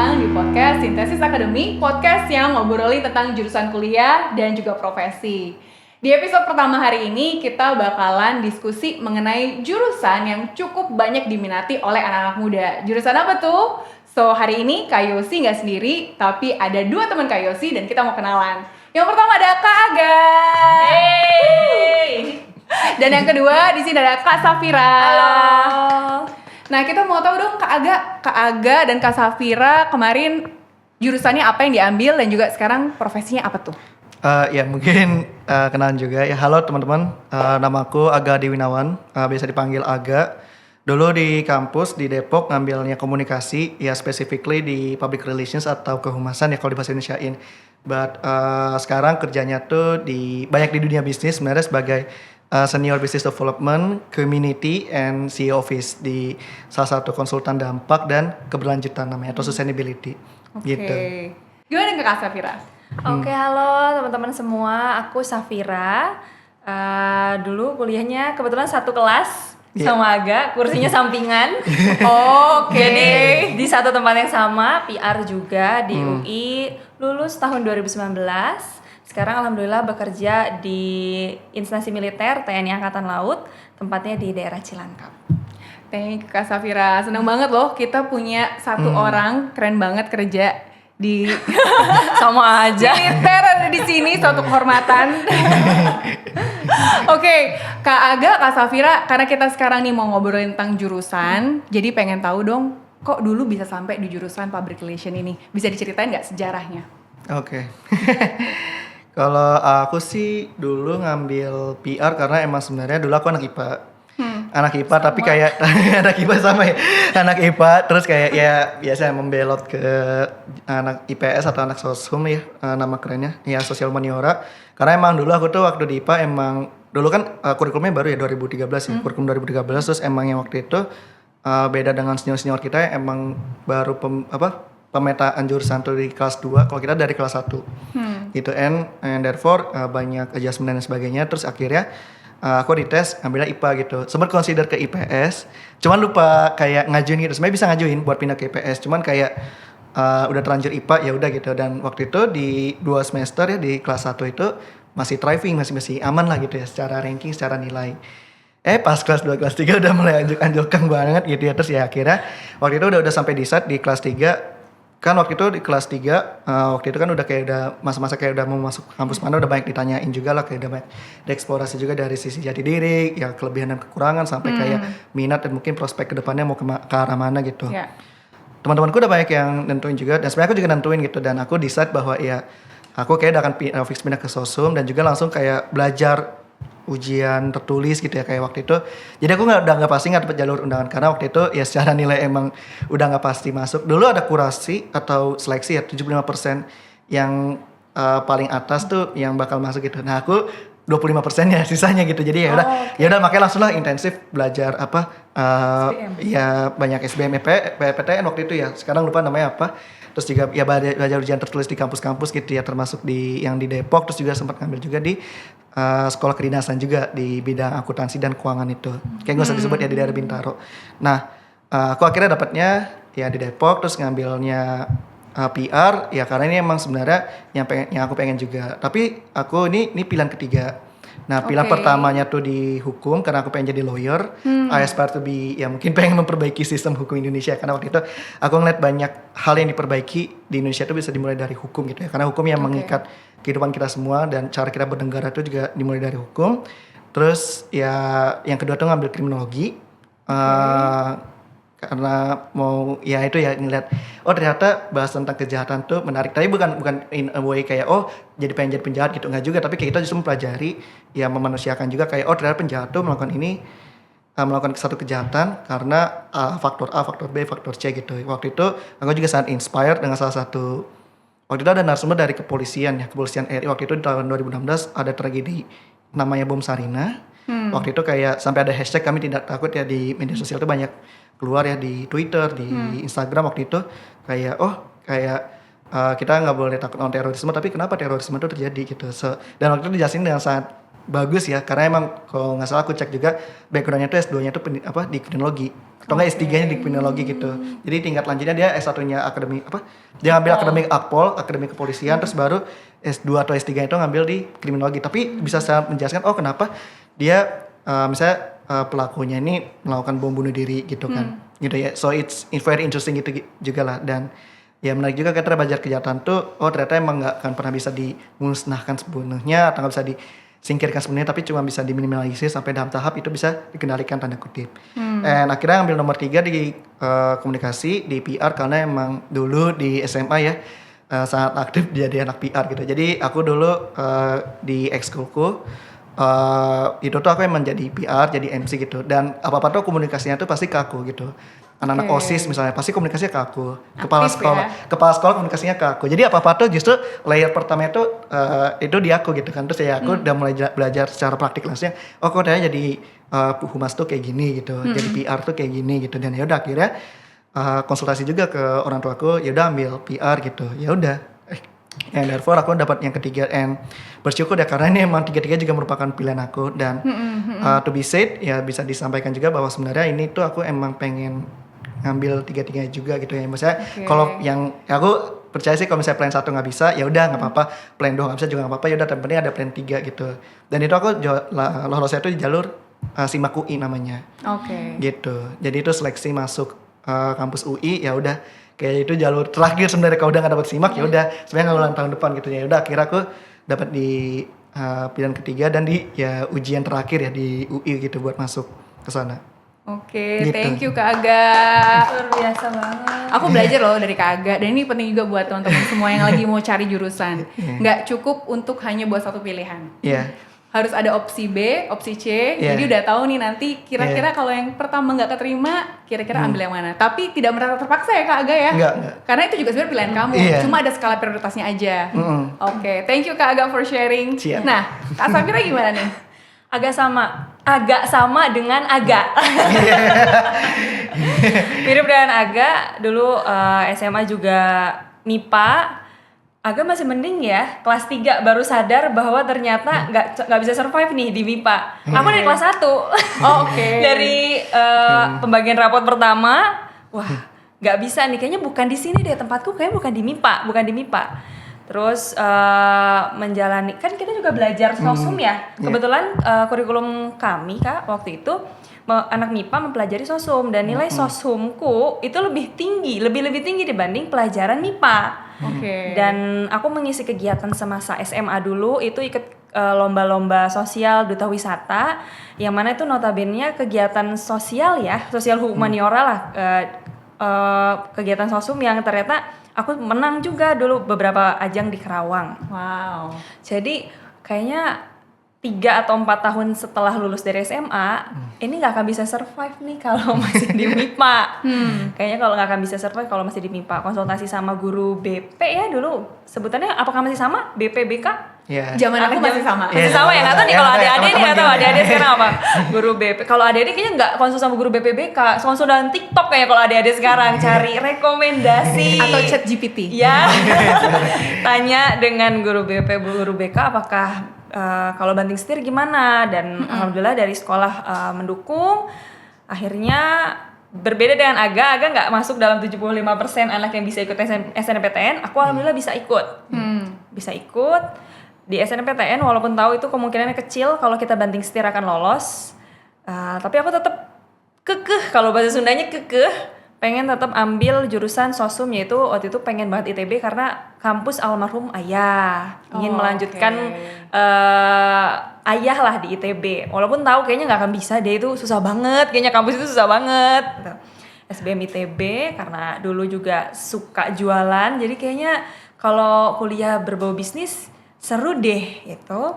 datang di podcast Sintesis Academy, podcast yang ngobrolin tentang jurusan kuliah dan juga profesi. Di episode pertama hari ini, kita bakalan diskusi mengenai jurusan yang cukup banyak diminati oleh anak-anak muda. Jurusan apa tuh? So, hari ini Kak Yosi nggak sendiri, tapi ada dua teman Kak Yosi dan kita mau kenalan. Yang pertama ada Kak Aga. Hey. Dan yang kedua di sini ada Kak Safira. Halo. Nah, kita mau tahu dong Kak Aga dan Kak Safira kemarin jurusannya apa yang diambil dan juga sekarang profesinya apa tuh? Ya mungkin kenalan juga ya. Halo teman-teman, nama aku Aga Diwinawan, biasa dipanggil Aga. Dulu di kampus di Depok ngambilnya komunikasi, ya specifically di public relations atau kehumasan ya kalau di bahasa Indonesiain. But sekarang kerjanya tuh banyak di dunia bisnis sebenarnya sebagai senior business development, community and CEO office di salah satu konsultan dampak dan keberlanjutan namanya atau sustainability. Gitu. Gimana dengan Kak Safira? Oke, halo teman-teman semua. Aku Safira. Dulu kuliahnya kebetulan satu kelas sama Aga, kursinya sampingan. Jadi di satu tempat yang sama, PR juga di UI. Lulus tahun 2019. Sekarang alhamdulillah bekerja di instansi militer TNI Angkatan Laut, tempatnya di daerah Cilangkap. Thank you Kak Safira, senang banget loh kita punya satu orang keren banget kerja di Sama aja. militer ada di sini, suatu kehormatan. Oke, Kak Aga, Kak Safira, karena kita sekarang nih mau ngobrolin tentang jurusan, jadi pengen tahu dong, kok dulu bisa sampai di jurusan public relation ini? Bisa diceritain nggak sejarahnya? Oke. Kalau aku sih dulu ngambil PR karena emang sebenarnya dulu aku anak IPA. Anak IPA sama. Tapi kayak anak IPA sama ya. Anak IPA terus kayak ya biasa membelot ke anak IPS atau anak soshum ya, nama kerennya. Ya sosial humaniora. Karena emang dulu aku tuh waktu di IPA emang dulu kan kurikulumnya baru ya 2013 ya. Kurikulum 2013 terus emang yang waktu itu beda dengan senior-senior kita ya, emang baru pemetaan jurusan tuh di kelas 2, kalau kita dari kelas 1 gitu, and therefore banyak adjustment dan sebagainya. Terus akhirnya aku dites ambilnya IPA gitu, sempat consider ke IPS, cuman lupa kayak ngajuin gitu. Sebenarnya bisa ngajuin buat pindah ke IPS, cuman kayak udah terlanjur IPA ya udah gitu. Dan waktu itu di 2 semester ya di kelas 1 itu masih thriving, masih aman lah gitu ya secara ranking, secara nilai. Pas kelas 2, kelas 3 udah mulai anjlok banget gitu ya. Terus ya akhirnya waktu itu udah sampai di saat di kelas 3. Kan waktu itu di kelas 3, waktu itu kan udah kayak udah masa-masa kayak udah mau masuk kampus mana, udah banyak ditanyain juga lah, kayak udah banyak dieksplorasi juga dari sisi jati diri, ya kelebihan dan kekurangan, sampai kayak minat dan mungkin prospek kedepannya mau ke arah mana gitu. Yeah. Teman-temanku udah banyak yang nentuin juga, dan sebenarnya aku juga nentuin gitu, dan aku decide bahwa ya aku kayak udah akan fix pindah ke sosum, dan juga langsung kayak belajar ujian tertulis gitu ya kayak waktu itu. Jadi aku udah nggak pasti nggak dapet jalur undangan karena waktu itu ya secara nilai emang udah nggak pasti masuk. Dulu ada kurasi atau seleksi ya 75% yang paling atas tuh yang bakal masuk gitu. Nah aku 25% ya sisanya gitu. Jadi ya udah ya udah makanya langsung lah intensif belajar ya banyak SBM PTN waktu itu ya. Sekarang lupa namanya apa. Terus juga ya belajar ujian tertulis di kampus-kampus gitu ya, termasuk yang di Depok. Terus juga sempat ngambil juga di sekolah kedinasan juga di bidang akuntansi dan keuangan itu. Kayak gak usah disebut ya, di daerah Bintaro. Nah aku akhirnya dapatnya ya di Depok, terus ngambilnya PR ya karena ini emang sebenarnya yang aku pengen juga. Tapi aku ini pilihan ketiga. Nah pilihan pertamanya tuh di hukum karena aku pengen jadi lawyer. I aspire to be, ya mungkin pengen memperbaiki sistem hukum Indonesia, karena waktu itu aku ngeliat banyak hal yang diperbaiki di Indonesia itu bisa dimulai dari hukum gitu ya, karena hukum yang mengikat kehidupan kita semua dan cara kita bernegara itu juga dimulai dari hukum. Terus ya yang kedua tuh ngambil kriminologi. Karena mau ya itu ya ngeliat ternyata bahas tentang kejahatan tuh menarik, tapi bukan in a way kayak jadi pengen jadi penjahat gitu, nggak juga, tapi kayak kita justru mempelajari ya, memanusiakan juga kayak ternyata penjahat tuh melakukan satu kejahatan karena faktor A, faktor B, faktor C gitu. Waktu itu aku juga sangat inspired dengan salah satu, waktu itu ada narasumber dari kepolisian RI. Waktu itu di tahun 2016 ada tragedi namanya bom Sarina. Waktu itu kayak sampai ada hashtag kami tidak takut ya di media sosial, itu banyak keluar ya di Twitter, di Instagram waktu itu kayak kita nggak boleh takut sama terorisme, tapi kenapa terorisme itu terjadi gitu. Dan waktu itu dijelasin dengan sangat bagus ya, karena emang kalau nggak salah aku cek juga backgroundnya tuh S2-nya tuh di kriminologi atau nggak S3-nya di kriminologi gitu. Jadi tingkat lanjutnya dia S1-nya akademi dia ngambil akademik Akpol, akademik kepolisian, terus baru S2 atau S3 itu ngambil di kriminologi. Tapi bisa saya menjelaskan kenapa dia misalnya pelakunya ini melakukan bom bunuh diri gitu kan. Gitu ya. So it's very interesting gitu juga lah, dan ya menarik juga kita belajar kejahatan tuh ternyata emang nggak akan pernah bisa dimusnahkan sepenuhnya atau nggak bisa disingkirkan sepenuhnya, tapi cuma bisa diminimalisir sampai dalam tahap itu bisa dikendalikan tanda kutip. Dan akhirnya ambil nomor 3 di komunikasi di PR karena emang dulu di SMA ya sangat aktif jadi anak PR gitu. Jadi aku dulu di ekskulku itu tuh aku emang jadi PR, jadi MC gitu, dan apa-apa tuh komunikasinya tuh pasti ke aku gitu. Anak-anak OSIS misalnya pasti komunikasinya ke aku, kepala sekolah komunikasinya ke aku. Jadi apa-apa tuh justru layer pertama itu di aku gitu kan. Terus ya aku udah mulai belajar secara praktik langsung. Kok ternyata jadi humas tuh kayak gini gitu, jadi PR tuh kayak gini gitu. Dan ya udah akhirnya konsultasi juga ke orang tuaku, ya udah ambil PR gitu. Ya udah. And therefore aku dapat yang ketiga, and bersyukur ya karena ini emang tiga-tiga juga merupakan pilihan aku, dan to be said ya bisa disampaikan juga bahwa sebenarnya ini tuh aku emang pengen ngambil tiga-tiganya juga gitu ya. Maksudnya kalau yang aku percaya sih kalau misalnya plan 1 nggak bisa ya udah nggak apa-apa, plan 2 nggak bisa juga nggak apa-apa, ya udah yang penting ada plan 3 gitu. Dan itu aku lolosnya tuh di jalur SIMAK UI namanya. Gitu. Jadi itu seleksi masuk kampus UI, ya udah kayak itu jalur terakhir sebenarnya. Kalau udah nggak dapat SIMAK ya udah sebenarnya nggak ulang tahun depan gitu ya. Udah akhirnya aku dapat di pilihan ketiga dan di ujian terakhir ya di UI gitu buat masuk ke sana. Gitu. Thank you Kak Aga. Luar biasa banget. Aku belajar loh dari Kak Aga, dan ini penting juga buat teman-teman semua yang lagi mau cari jurusan. Nggak cukup untuk hanya buat satu pilihan. Harus ada opsi B, opsi C. Jadi udah tahu nih nanti kira-kira kalau yang pertama nggak keterima, kira-kira ambil yang mana. Tapi tidak merasa terpaksa ya Kak Aga ya. Enggak. Karena itu juga sebenarnya pilihan kamu. Cuma ada skala prioritasnya aja. Thank you Kak Aga for sharing. Siap. Nah, Kak Safira gimana nih? Agak sama dengan agak. Mirip dengan agak. Dulu SMA juga MIPA. Agak masih mending ya, kelas 3 baru sadar bahwa ternyata nggak bisa survive nih di MIPA. Aku dari kelas 1. Dari pembagian rapot pertama, wah nggak bisa nih, kayaknya bukan di sini deh tempatku, kayaknya bukan di MIPA. Terus menjalani, kan kita juga belajar sosum ya. Kebetulan kurikulum kami Kak waktu itu anak MIPA mempelajari sosum, dan nilai sosumku itu lebih tinggi dibanding pelajaran MIPA. Dan aku mengisi kegiatan semasa SMA dulu itu ikut lomba-lomba sosial duta wisata, yang mana itu notabene kegiatan sosial ya, sosial humaniora lah, kegiatan sosum yang ternyata aku menang juga dulu beberapa ajang di Kerawang. Jadi kayaknya 3 atau 4 tahun setelah lulus dari SMA, ini nggak akan bisa survive nih kalau masih di MIPA. Kayaknya kalau nggak akan bisa survive kalau masih di MIPA. Konsultasi sama guru BP ya dulu, sebutannya apakah masih sama? BP, BK? Zaman aku masih sama. Masih sama ya, nggak tahu nih kalau adik-adik nih, nggak tahu adik-adik sekarang apa? Guru BP. Kalau adik-adik kayaknya nggak konsul sama guru BP, BK, konsul dengan TikTok kayaknya kalau adik-adik sekarang cari rekomendasi. Atau chat GPT. Ya, tanya dengan guru BP, guru BK apakah kalau banting setir gimana, dan alhamdulillah dari sekolah mendukung. Akhirnya berbeda dengan Aga nggak masuk dalam 75% anak yang bisa ikut SNMPTN. Aku alhamdulillah bisa ikut. Bisa ikut di SNMPTN, walaupun tahu itu kemungkinannya kecil kalau kita banting setir akan lolos. Tapi aku tetap kekeh, kalau bahasa Sundanya kekeh, pengen tetap ambil jurusan sosum, yaitu waktu itu pengen banget ITB karena kampus almarhum ayah, ingin melanjutkan ayah lah di ITB, walaupun tahu kayaknya nggak akan bisa, dia itu susah banget, kayaknya kampus itu susah banget. SBM ITB karena dulu juga suka jualan, jadi kayaknya kalau kuliah berbau bisnis seru deh gitu.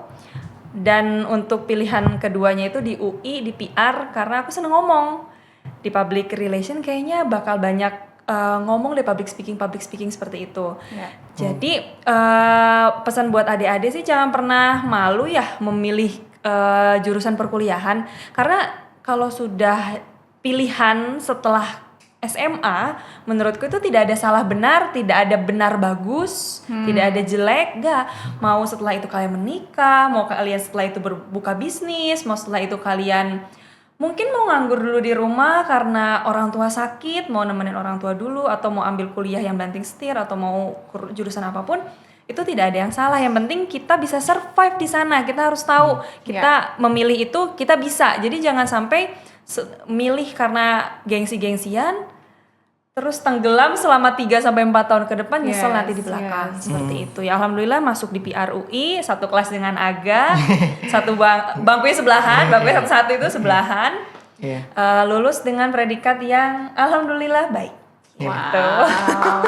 Dan untuk pilihan keduanya itu di UI, di PR, karena aku seneng ngomong. Di public relation kayaknya bakal banyak ngomong deh, public speaking seperti itu. Jadi pesan buat adik-adik sih, jangan pernah malu ya memilih jurusan perkuliahan, karena kalau sudah pilihan setelah SMA, menurutku itu tidak ada salah benar, tidak ada benar bagus, tidak ada jelek, enggak. Mau setelah itu kalian menikah, mau kalian setelah itu berbuka bisnis, mau setelah itu kalian mungkin mau nganggur dulu di rumah karena orang tua sakit, mau nemenin orang tua dulu, atau mau ambil kuliah yang banting setir, atau mau jurusan apapun, itu tidak ada yang salah. Yang penting kita bisa survive di sana. Kita harus tahu kita memilih itu kita bisa. Jadi jangan sampai milih karena gengsi-gengsian terus tenggelam selama 3-4 tahun ke depan, nyesel nanti di belakang. Seperti itu ya. Alhamdulillah masuk di PR UI, satu kelas dengan Aga, satu bangkunya sebelahan, bangkunya satu-satu itu sebelahan. Lulus dengan predikat yang alhamdulillah baik. Wow,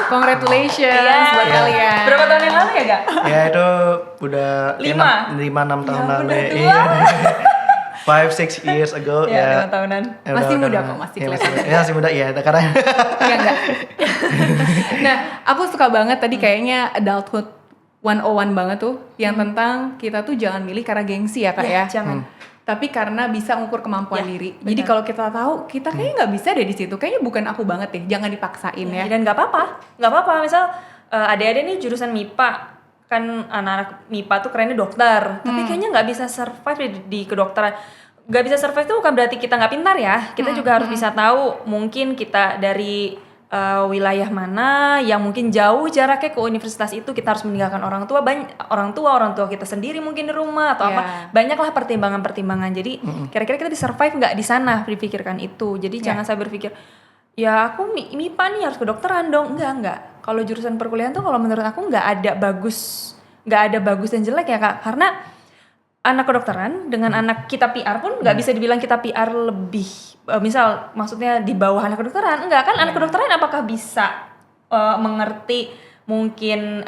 congratulations buat kalian. Berapa tahun yang lalu ya, Gak? Ya itu udah 5-6 tahun lalu. Iya. 5-6 years ago ya. 5 tahunan. Masih muda kok, masih kelihatan. Ya masih muda ya, karena enggak. Nah, aku suka banget tadi kayaknya adulthood 101 banget tuh, yang tentang kita tuh jangan milih karena gengsi ya, Kak ya. Jangan. Tapi karena bisa ngukur kemampuan diri. Benar. Jadi kalau kita tahu kita kayaknya nggak bisa deh di situ, kayaknya bukan aku banget deh, jangan dipaksain ya. Dan nggak apa-apa. Misal adik-adik nih jurusan MIPA, kan anak-anak MIPA tuh kerennya dokter, tapi kayaknya nggak bisa survive di kedokteran. Nggak bisa survive tuh bukan berarti kita nggak pintar ya. Kita juga harus bisa tahu mungkin kita dari wilayah mana yang mungkin jauh jaraknya ke universitas itu, kita harus meninggalkan orang tua kita sendiri mungkin di rumah atau apa, banyaklah pertimbangan. Jadi kira-kira kita bisa survive nggak di sana, dipikirkan itu. Jadi jangan saya berpikir ya aku MIPA nih harus kedokteran dong, enggak. Kalau jurusan perkuliahan tuh kalau menurut aku nggak ada bagus dan jelek ya, Kak, karena anak kedokteran dengan anak kita PR pun nggak bisa dibilang kita PR lebih, misal maksudnya di bawah anak kedokteran, enggak kan. Anak kedokteran apakah bisa mengerti mungkin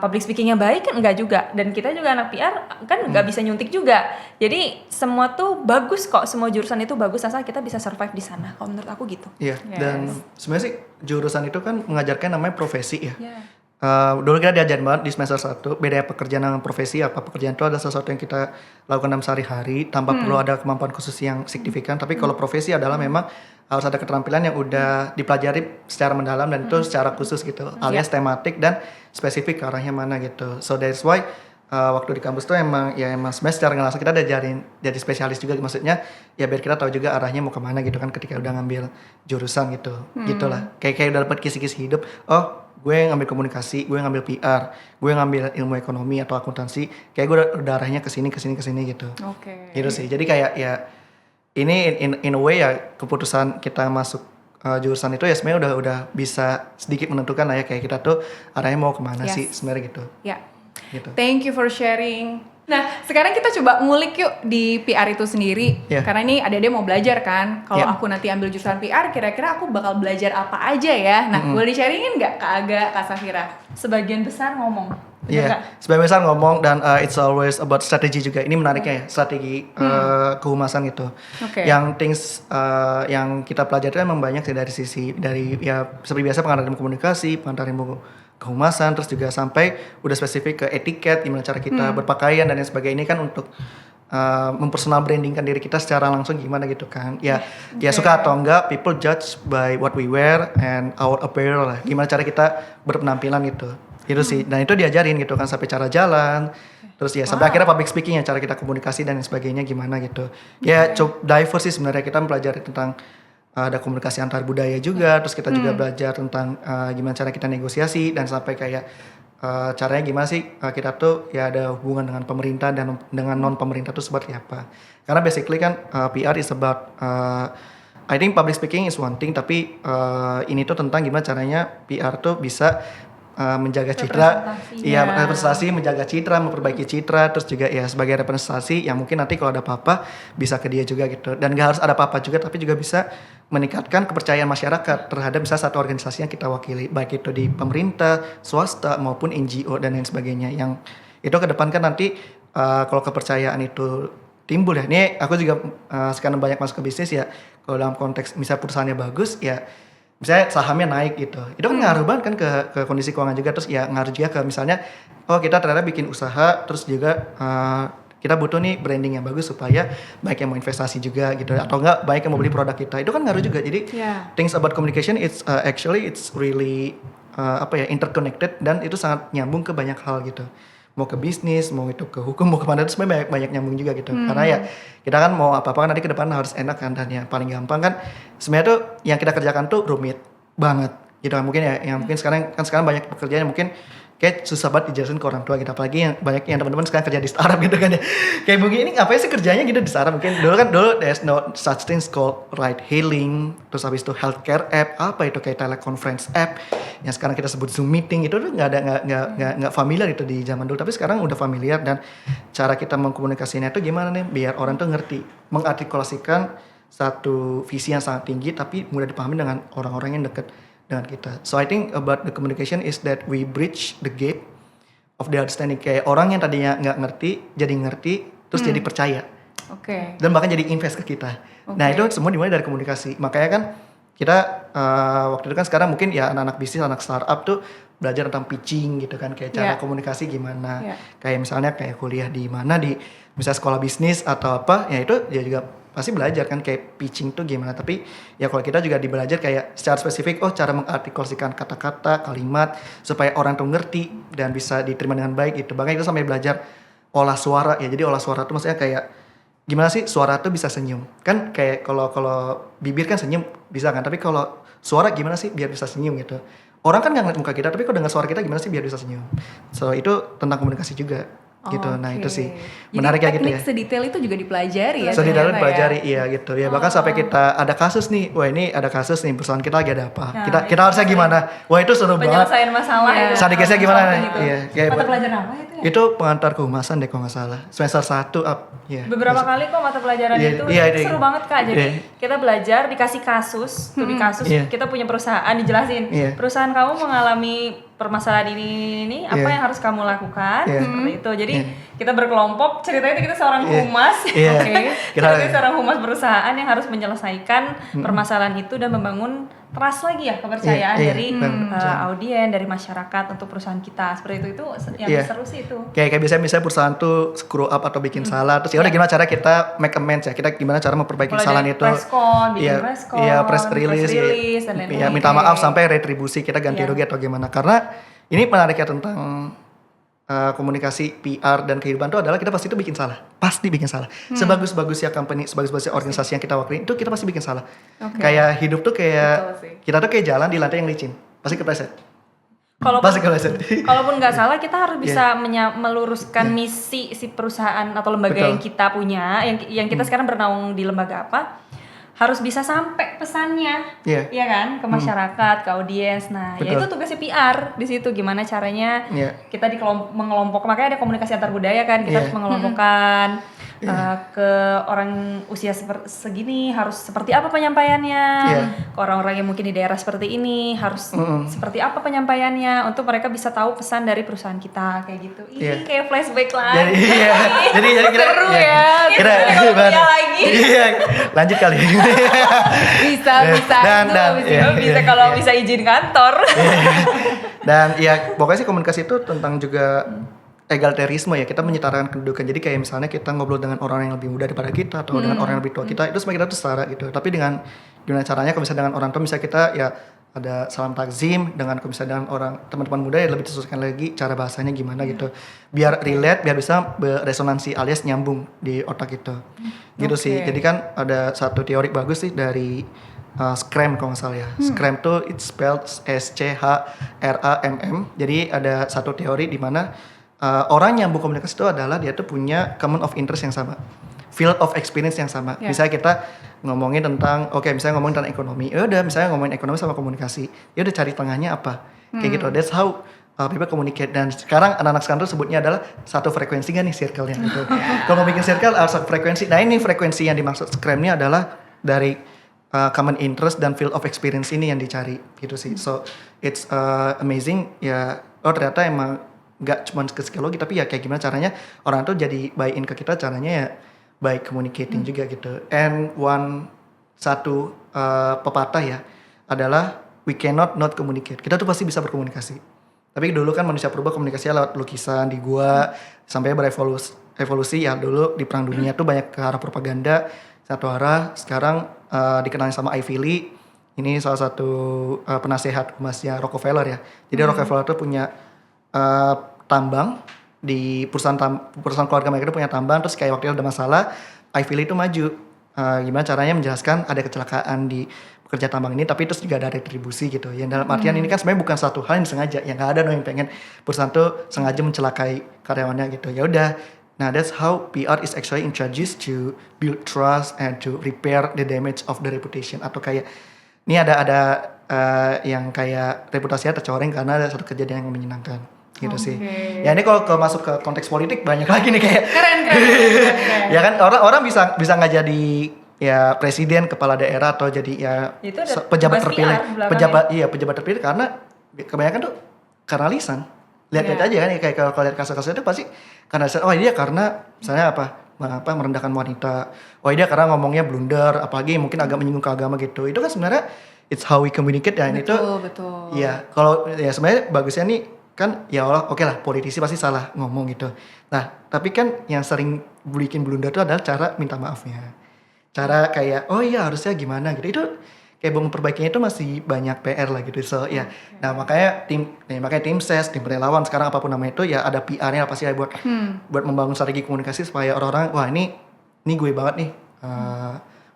public speakingnya baik kan, enggak juga. Dan kita juga anak PR kan nggak bisa nyuntik juga. Jadi semua tuh bagus kok, semua jurusan itu bagus asal kita bisa survive di sana. Kalau menurut aku gitu. Iya. Dan sebenarnya sih jurusan itu kan mengajarkan namanya profesi ya. Dulu kita diajarin banget di semester 1 bedanya pekerjaan dengan profesi apa. Pekerjaan itu adalah sesuatu yang kita lakukan dalam sehari-hari tanpa perlu ada kemampuan khusus yang signifikan. Tapi kalau profesi adalah memang harus ada keterampilan yang udah dipelajari secara mendalam dan itu secara khusus gitu, alias tematik dan spesifik ke arahnya mana gitu. So that's why waktu di kampus tuh emang sebenarnya secara nggak langsung kita diajarin jadi spesialis juga, maksudnya ya biar kita tahu juga arahnya mau kemana gitu kan ketika udah ngambil jurusan gitu. Gitulah. Kayak udah dapat kisi-kisi hidup. Oh, gue ngambil komunikasi, gue ngambil PR, gue ngambil ilmu ekonomi atau akuntansi, kayak gue udah arahnya kesini gitu. Gitu sih. Jadi kayak ya ini in a way ya keputusan kita masuk jurusan itu ya sebenarnya udah bisa sedikit menentukan lah ya, kayak kita tuh arahnya mau kemana sih sebenarnya gitu. Gitu. Thank you for sharing. Nah, sekarang kita coba ngulik yuk di PR itu sendiri. Karena ini adik-adik mau belajar kan. Kalau aku nanti ambil jurusan PR, kira-kira aku bakal belajar apa aja ya. Nah, boleh di-sharingin nggak Kak Aga, Kak Safira? Sebagian besar ngomong. Sebagian besar ngomong dan it's always about strategi juga. Ini menariknya ya, strategi kehumasan gitu. Yang things yang kita pelajari itu emang banyak sih dari ya seperti biasa pengantar ilmu komunikasi, pengantar ilmu kehumasan, terus juga sampai udah spesifik ke etiket, gimana cara kita berpakaian dan lain sebagainya. Ini kan untuk mempersonal brandingkan diri kita secara langsung gimana gitu kan. Ya suka atau enggak, people judge by what we wear and our apparel lah. Gimana cara kita berpenampilan gitu. Itu sih. Dan itu diajarin gitu kan sampai cara jalan. Terus ya sampai akhirnya public speaking ya, cara kita komunikasi dan sebagainya gimana gitu. Ya cukup diverse sih sebenarnya, kita mempelajari tentang ada komunikasi antar budaya juga, terus kita juga belajar tentang gimana cara kita negosiasi dan sampai kayak caranya gimana sih kita tuh ya ada hubungan dengan pemerintah dan dengan non pemerintah tuh seperti apa. Karena basically kan PR is about I think public speaking is one thing, tapi ini tuh tentang gimana caranya PR tuh bisa menjaga citra, representasi, menjaga citra, memperbaiki citra, terus juga ya sebagai representasi yang mungkin nanti kalau ada apa-apa bisa ke dia juga gitu. Dan gak harus ada apa-apa juga, tapi juga bisa meningkatkan kepercayaan masyarakat terhadap misalnya satu organisasi yang kita wakili, baik itu di pemerintah, swasta maupun NGO dan lain sebagainya. Yang itu ke depan kan nanti kalau kepercayaan itu timbul ya. Ini aku juga sekarang banyak masuk ke bisnis ya. Kalau dalam konteks misalnya perusahaannya bagus ya, misalnya sahamnya naik gitu, itu kan ngaruh banget kan ke kondisi keuangan juga. Terus ya ngaruh juga ke misalnya kita ternyata bikin usaha, terus juga kita butuh nih branding yang bagus supaya baik yang mau investasi juga gitu, atau enggak baik yang mau beli produk kita, itu kan ngaruh juga. Jadi things about communication it's actually it's really interconnected, dan itu sangat nyambung ke banyak hal gitu. Mau ke bisnis, mau itu ke hukum, mau kemana, itu sebenarnya banyak nyambung juga gitu. Karena ya kita kan mau apa-apa kan nanti ke depan harus enak kan, dan yang paling gampang kan sebenarnya tuh yang kita kerjakan tuh rumit banget gitu kan. Mungkin ya yang mungkin sekarang banyak pekerjaan yang mungkin kayak susah banget dijelasin ke orang tua gitu, apalagi yang banyak yang teman-teman sekarang kerja di startup gitu kan ya. Kayak mungkin ini ngapain sih kerjanya gitu di startup, mungkin dulu there's no such things called ride hailing, terus habis itu healthcare app, apa itu kayak teleconference app yang sekarang kita sebut Zoom meeting, itu tuh nggak familiar itu di zaman dulu, tapi sekarang udah familiar. Dan cara kita mengkomunikasinya itu gimana nih biar orang tuh ngerti, mengartikulasikan satu visi yang sangat tinggi tapi mudah dipahami dengan orang-orang yang dekat dengan kita. So I think about the communication is that we bridge the gap of the understanding. Kayak orang yang tadinya nggak ngerti jadi ngerti, terus jadi percaya. Dan bahkan jadi invest ke kita. Nah itu semua dimulai dari komunikasi. Makanya kan kita waktu itu kan sekarang mungkin ya anak-anak bisnis, anak startup tuh belajar tentang pitching gitu kan, kayak cara komunikasi gimana. Kayak misalnya kayak kuliah di mana, di misalnya sekolah bisnis atau apa, ya itu dia juga pasti belajar kan kayak pitching tuh gimana. Tapi ya kalau kita juga dibelajar kayak secara spesifik, cara mengartikulasikan kata-kata, kalimat supaya orang tuh ngerti dan bisa diterima dengan baik gitu. Bahkan kita sampai belajar olah suara ya. Jadi olah suara tuh maksudnya kayak gimana sih suara tuh bisa senyum. Kan kayak kalau bibir kan senyum bisa kan, tapi kalau suara gimana sih biar bisa senyum gitu. Orang kan nggak ngeliat muka kita, tapi kalau dengar suara kita gimana sih biar bisa senyum. So itu tentang komunikasi juga. Gitu. Nah itu sih menarik ya gitu ya. Jadi teknik sedetail itu juga dipelajari ya. Sedetail dipelajari iya gitu ya. Bahkan sampai kita ada kasus nih, wah ini ada kasus nih perusahaan kita lagi ada apa. Kita harusnya gimana? Wah itu seru banget. Penyelesaian masalah itu. Sadikesnya gimana nih? Iya. Mata pelajaran apa itu ya? Itu pengantar kehumasan deh kalau nggak salah. Semester 1 up. Yeah. Beberapa kali kok mata pelajaran itu seru banget Kak. Jadi kita belajar dikasih kasus, studi kasus, kita punya perusahaan dijelasin. Perusahaan kamu mengalami permasalahan ini apa yang harus kamu lakukan seperti itu. Jadi kita berkelompok, ceritanya kita seorang humas, kita seorang humas perusahaan yang harus menyelesaikan permasalahan itu dan membangun trust lagi ya, kepercayaan dari audien, dari masyarakat untuk perusahaan kita. Seperti itu yang seru sih itu. Kayak misalnya perusahaan tuh screw up atau bikin salah, terus ya udah gimana cara kita make amends ya, kita gimana cara memperbaiki kesalahan itu. Press release dan lain-lain. Minta maaf sampai retribusi kita ganti rugi atau gimana. Karena ini menariknya tentang komunikasi PR dan kehidupan itu adalah kita pasti itu bikin salah, pasti bikin salah. Sebagus-bagusnya company, sebagus-bagusnya organisasi yang kita wakili itu kita pasti bikin salah. Kayak hidup tuh kayak kita tuh kayak jalan di lantai yang licin, pasti kepleset. Kalaupun nggak salah kita harus bisa meluruskan misi si perusahaan atau lembaga yang kita punya, yang kita sekarang bernaung di lembaga apa. Harus bisa sampai pesannya, ya kan, ke masyarakat, ke audiens. Nah, ya itu tugasnya PR di situ. Gimana caranya kita mengelompok, makanya ada komunikasi antar budaya kan. Kita harus mengelompokkan ke orang usia segini harus seperti apa penyampaiannya. Ke orang-orang yang mungkin di daerah seperti ini harus seperti apa penyampaiannya untuk mereka bisa tahu pesan dari perusahaan kita kayak gitu. Ini kayak flashback lagi. Jadi seru ya. Kita lagi. Lanjut kali. bisa kalau bisa izin kantor. Dan ya pokoknya sih komunikasi itu tentang juga egalitarisme ya, kita menyetarakan kedudukan. Jadi kayak misalnya kita ngobrol dengan orang yang lebih muda daripada kita atau dengan orang yang lebih tua kita, itu sebenarnya kita tuh setara gitu. Tapi dengan gimana caranya kalau misalnya dengan orang tua, misalnya kita ya ada salam takzim, dengan kalau misalnya dengan orang teman-teman muda ya lebih disesuaikan lagi cara bahasanya gimana gitu, biar relate, biar bisa beresonansi alias nyambung di otak itu. Gitu sih. Jadi kan ada satu teori bagus sih dari Scrum kalau nggak salah ya. Scrum tuh it's spelled SCHRAMM. Jadi ada satu teori di mana orang yang berkomunikasi itu adalah dia tuh punya common of interest yang sama, field of experience yang sama. Misalnya kita ngomongin tentang, misalnya ngomongin tentang ekonomi, ya udah misalnya ngomongin ekonomi sama komunikasi, ya udah cari tengahnya apa, kayak gitu. That's how people communicate. Dan sekarang anak-anak sekarang tuh sebutnya adalah satu frekuensi kan nih circle-nya gitu. Kalau mau bikin circle harus satu frekuensi. Nah ini frekuensi yang dimaksud Scrum-nya adalah dari common interest dan field of experience ini yang dicari gitu sih. So it's amazing ya. Ternyata emang nggak cuma ke psikologi, tapi ya kayak gimana caranya orang tuh jadi buy in ke kita, caranya ya by communicating juga gitu. And satu pepatah ya adalah we cannot not communicate. Kita tuh pasti bisa berkomunikasi. Tapi dulu kan manusia purba komunikasinya lewat lukisan di gua sampai evolusi ya. Dulu di Perang Dunia tuh banyak ke arah propaganda satu arah. Sekarang dikenalin sama Ivy Lee. Ini salah satu penasehat humasnya Rockefeller ya. Jadi Rockefeller tuh punya tambang di perusahaan keluarga mereka itu punya tambang. Terus kayak waktu itu ada masalah, Ivy Lee itu maju. Gimana caranya menjelaskan ada kecelakaan di pekerja tambang ini, tapi terus juga ada retribusi gitu. Yang dalam artian ini kan sebenarnya bukan satu hal yang disengaja. Yang nggak ada yang pengen perusahaan tuh sengaja mencelakai karyawannya gitu. Ya udah. Nah, that's how PR is actually introduced to build trust and to repair the damage of the reputation. Atau kayak ini ada yang kayak reputasinya tercoreng karena ada satu kejadian yang menyenangkan gitu sih. Ya ini kalau masuk ke konteks politik banyak lagi nih kayak Keren. ya kan orang bisa nggak jadi ya presiden, kepala daerah atau jadi ya Itu ada pejabat bahas terpilih. PR belakangnya. Pejabat terpilih karena kebanyakan tuh karena lisan. Lihat aja kan kayak kalau lihat kasus-kasus itu pasti karena lisan. Oh dia karena misalnya apa merendahkan wanita. Oh dia karena ngomongnya blunder, apalagi mungkin agak menyinggung ke agama gitu. Itu kan sebenarnya it's how we communicate ya. Betul. Iya, kalau ya sebenarnya bagusnya nih kan ya Allah, oke lah politisi pasti salah ngomong gitu. Nah, tapi kan yang sering bikin blunder itu adalah cara minta maafnya. Cara kayak oh iya harusnya gimana gitu. Itu kayak memperbaikinya itu masih banyak PR lah gitu. So ya, nah makanya tim ses, tim relawan sekarang apapun namanya itu ya ada PR-nya pasti ya buat membangun strategi komunikasi supaya orang-orang wah ini gue banget nih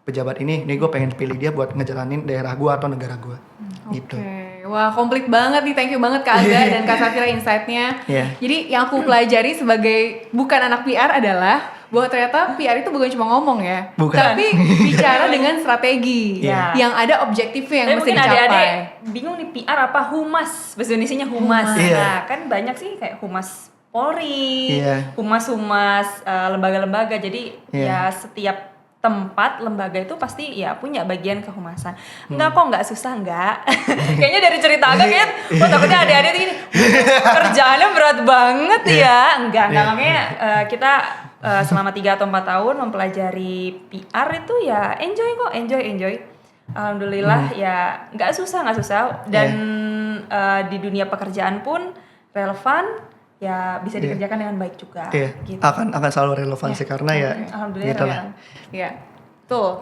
pejabat ini gue pengen pilih dia buat ngejalanin daerah gue atau negara gue gitu. Wah, komplit banget nih. Thank you banget Kak Aga dan Kak Safira insight-nya. Jadi yang aku pelajari sebagai bukan anak PR adalah bahwa ternyata PR itu bukan cuma ngomong ya, tapi bicara dengan strategi yang ada objektifnya yang mesti dicapai. Adik-adik bingung nih PR apa humas, bahasa Indonesianya humas. Nah kan banyak sih kayak humas Polri, humas lembaga-lembaga. Jadi ya setiap tempat lembaga itu pasti ya punya bagian kehumasan. Nggak susah enggak. Kayaknya dari cerita Aga kayaknya takutnya adik-adik ini kerjaannya berat banget ya. Enggak makanya kita selama 3 atau 4 tahun mempelajari PR itu ya enjoy. Alhamdulillah ya nggak susah dan di dunia pekerjaan pun relevan ya bisa dikerjakan dengan baik juga. Gitu. Akan selalu relevan sih karena ya alhamdulillah gitu lah. Ya. Tuh.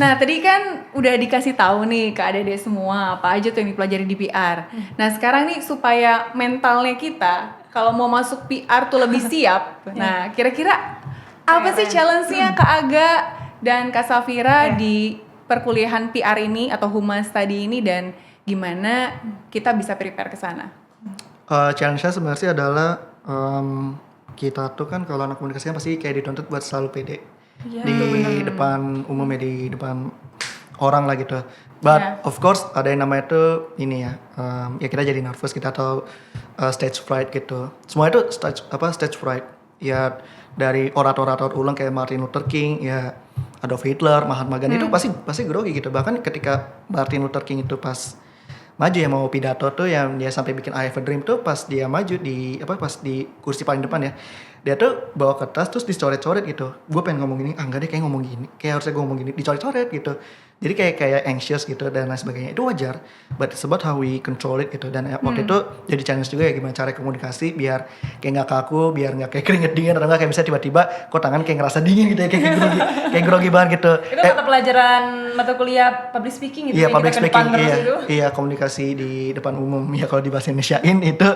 Nah, tadi kan udah dikasih tahu nih ke adik-adik semua apa aja tuh yang dipelajari di PR. Nah, sekarang nih supaya mentalnya kita kalau mau masuk PR tuh lebih siap. Nah, kira-kira apa sih challenge-nya Kak Aga dan Kak Safira di perkuliahan PR ini atau humas tadi ini dan gimana kita bisa prepare ke sana? Challenge-nya sebenarnya adalah kita tuh kan kalau anak komunikasi kan pasti kayak dituntut buat selalu pede di depan umum ya, di depan orang lah gitu. But of course ada yang namanya tuh ini ya, ya kita jadi nervous kita atau stage fright gitu. Semua itu stage fright. Ya dari orator-orator ulang kayak Martin Luther King, ya Adolf Hitler, Mahatma Gandhi itu pasti grogi gitu. Bahkan ketika Martin Luther King itu pas maju ya mau pidato tuh yang dia sampai bikin I Have a Dream tuh pas dia maju pas di kursi paling depan ya, dia tuh bawa kertas terus dicoret-coret gitu. Gue pengen ngomong gini, enggak deh kayak ngomong gini, kayak harusnya gue ngomong gini, dicoret-coret gitu. Jadi kayak anxious gitu dan lain sebagainya. Itu wajar, but it's about how we control it gitu. Dan waktu itu jadi challenge juga ya gimana cara komunikasi biar kayak nggak kaku, biar nggak kayak keringet dingin atau nggak kayak bisa tiba-tiba kok tangan kayak ngerasa dingin gitu ya, kayak grogi banget gitu. Itu mata kuliah public speaking gitu ya, public speaking, iya komunikasi di depan umum ya kalau di bahasa Indonesiain itu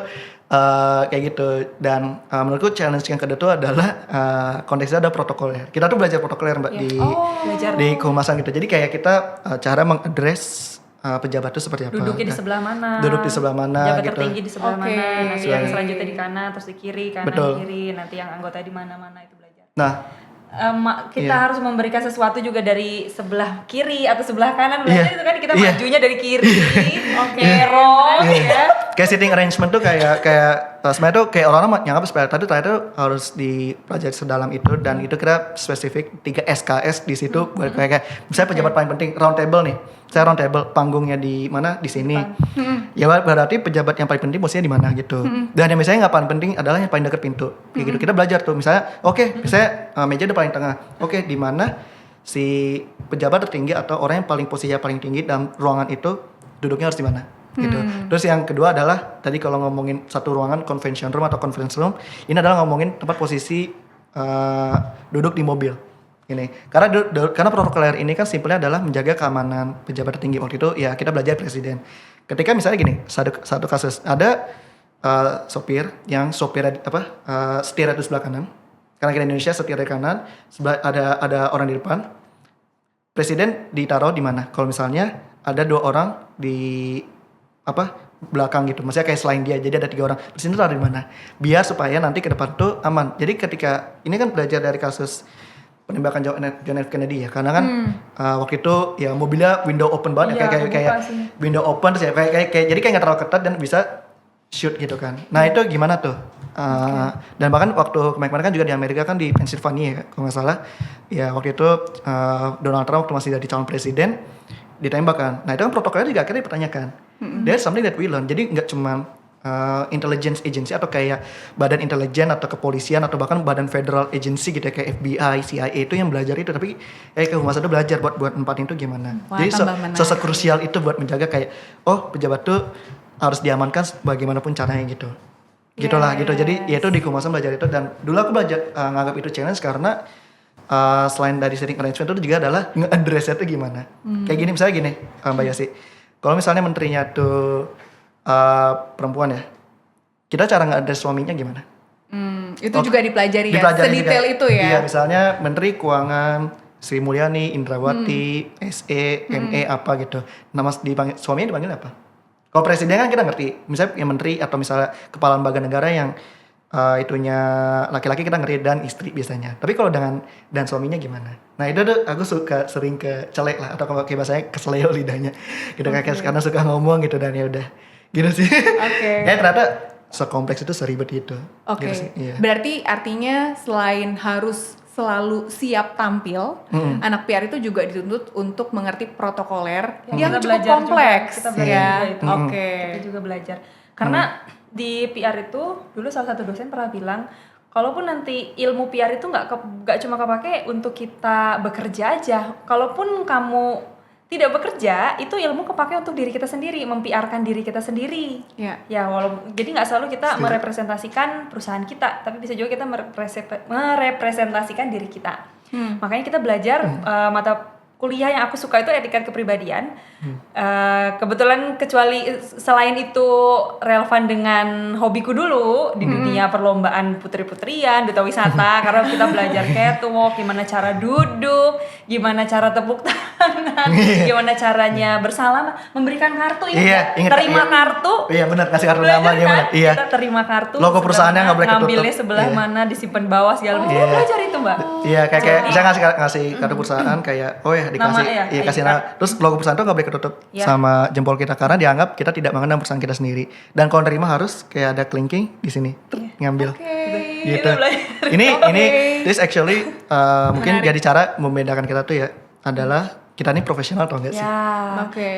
kayak gitu. Dan menurutku challenge yang kedua itu adalah konteksnya ada protokol ya. Kita tuh belajar protokol ya Mbak di kehumasan gitu. Jadi kayak kita cara mengadres pejabat itu seperti apa. Duduk di sebelah mana. Pejabat gitu. Tertinggi di sebelah mana. Nanti yang selanjutnya di kanan, terus di kiri, kiri. Nanti yang anggota di mana-mana itu belajar. Nah, kita harus memberikan sesuatu juga dari sebelah kiri atau sebelah kanan. Belajar itu kan kita majunya dari kiri. Kayak sitting arrangement tuh kayak sebenarnya tuh kayak orang-orang nyanggap sepele tadi ternyata harus dipelajari sedalam itu dan itu kira spesifik 3 SKS di situ buat kayak misalnya pejabat paling penting round table nih. Saya round table panggungnya di mana di sini. Ya berarti pejabat yang paling penting posisinya di mana gitu. Dan yang misalnya nggak paling penting adalah yang paling dekat pintu. Kayak gitu kita belajar tuh misalnya misalnya meja di paling tengah. Di mana si pejabat tertinggi atau orang yang paling posisinya paling tinggi dalam ruangan itu duduknya harus di mana. Gitu. Terus yang kedua adalah tadi kalau ngomongin satu ruangan convention room atau conference room, ini adalah ngomongin tempat posisi duduk di mobil. Ini karena protokoler ini kan simpelnya adalah menjaga keamanan pejabat tertinggi. Waktu itu ya kita belajar presiden. Ketika misalnya gini, satu kasus ada sopir setir itu sebelah kanan. Karena kita Indonesia setir di kanan, ada orang di depan. Presiden ditaruh di mana? Kalau misalnya ada 2 orang di belakang gitu, maksudnya kayak selain dia, jadi ada 3 orang. Presiden taruh di mana? Biar supaya nanti ke depan tuh aman. Jadi ketika ini kan belajar dari kasus penembakan John F. Kennedy ya, karena kan waktu itu ya mobilnya window open banget, kayak window open terus ya kayak jadi kayak nggak terlalu ketat dan bisa shoot gitu kan. Nah itu gimana tuh? Dan bahkan waktu kemarin kan juga di Amerika kan di Pennsylvania ya, kalau nggak salah, ya waktu itu Donald Trump waktu masih jadi calon presiden ditembak kan. Nah itu kan protokolnya juga akhirnya dipertanyakan. There's something that we learn. Jadi nggak cuma intelligence agency atau kayak badan intelijen atau kepolisian atau bahkan badan federal agency gitu ya, kayak FBI, CIA itu yang belajar itu, tapi Humas itu belajar buat tempat itu gimana. Wah, jadi sekrusial itu buat menjaga kayak pejabat tuh harus diamankan bagaimanapun caranya gitu. Gitulah gitu. Jadi ya itu di Humas belajar itu, dan dulu aku belajar nganggap itu challenge karena selain dari setting arrangement itu juga adalah nge-address-nya tuh gimana. Kayak gini misalnya gini, Mbak Yasi. Kalau misalnya menterinya tuh perempuan ya, kita cara nge-address suaminya gimana? Itu juga dipelajari ya, sedetail juga. itu ya. Iya, misalnya Menteri Keuangan Sri Mulyani, Indrawati, SE, ME apa gitu. Nama suaminya dipanggil apa? Kalau presiden kan kita ngerti, misalnya yang menteri atau misalnya kepala lembaga negara yang itunya laki-laki kita ngerti, dan istri biasanya. Tapi kalau dan suaminya gimana? Nah itu tuh aku sering kecelek lah, atau kalau kayak bahasanya keseleo lidahnya. Gitu kayak karena suka ngomong gitu, dan ya udah. Gitu sih. Ya ternyata sekompleks itu, seribet itu. Gitu sih, iya. Berarti artinya selain harus selalu siap tampil, anak PR itu juga dituntut untuk mengerti protokoler yang cukup kompleks. Kita belajar itu. Kita juga belajar. Karena di PR itu dulu salah satu dosen pernah bilang, kalaupun nanti ilmu PR itu nggak cuma kepake untuk kita bekerja aja. Kalaupun kamu tidak bekerja, itu ilmu kepake untuk diri kita sendiri, mempiarkan diri kita sendiri. Ya walaupun jadi nggak selalu kita merepresentasikan perusahaan kita, tapi bisa juga kita merepresentasikan diri kita. Makanya kita belajar mata kuliah yang aku suka itu etika kepribadian. Kebetulan kecuali selain itu relevan dengan hobiku dulu di dunia perlombaan putri-putrian, duta wisata, karena kita belajar catwalk, gimana cara duduk, gimana cara tepuk tangan, gimana caranya bersalam, memberikan kartu, terima kartu. Iya benar, kasih kartu nama dia benar. Iya. Kita terima kartu. Logo perusahaannya nggak boleh ketutup. Ngambilnya sebelah mana, disimpan bawah segala macam. Belajar itu, Mbak. Iya, kayak saya ngasih kartu perusahaan kayak dikasih kasih nama. Terus logo perusahaan itu nggak boleh ketutup sama jempol kita karena dianggap kita tidak mengenal perusahaan kita sendiri. Dan kalau nerima harus kayak ada clinking di sini, ngambil. Gitu. Ini this actually mungkin jadi cara membedakan kita tuh ya adalah kita ini profesional atau enggak sih?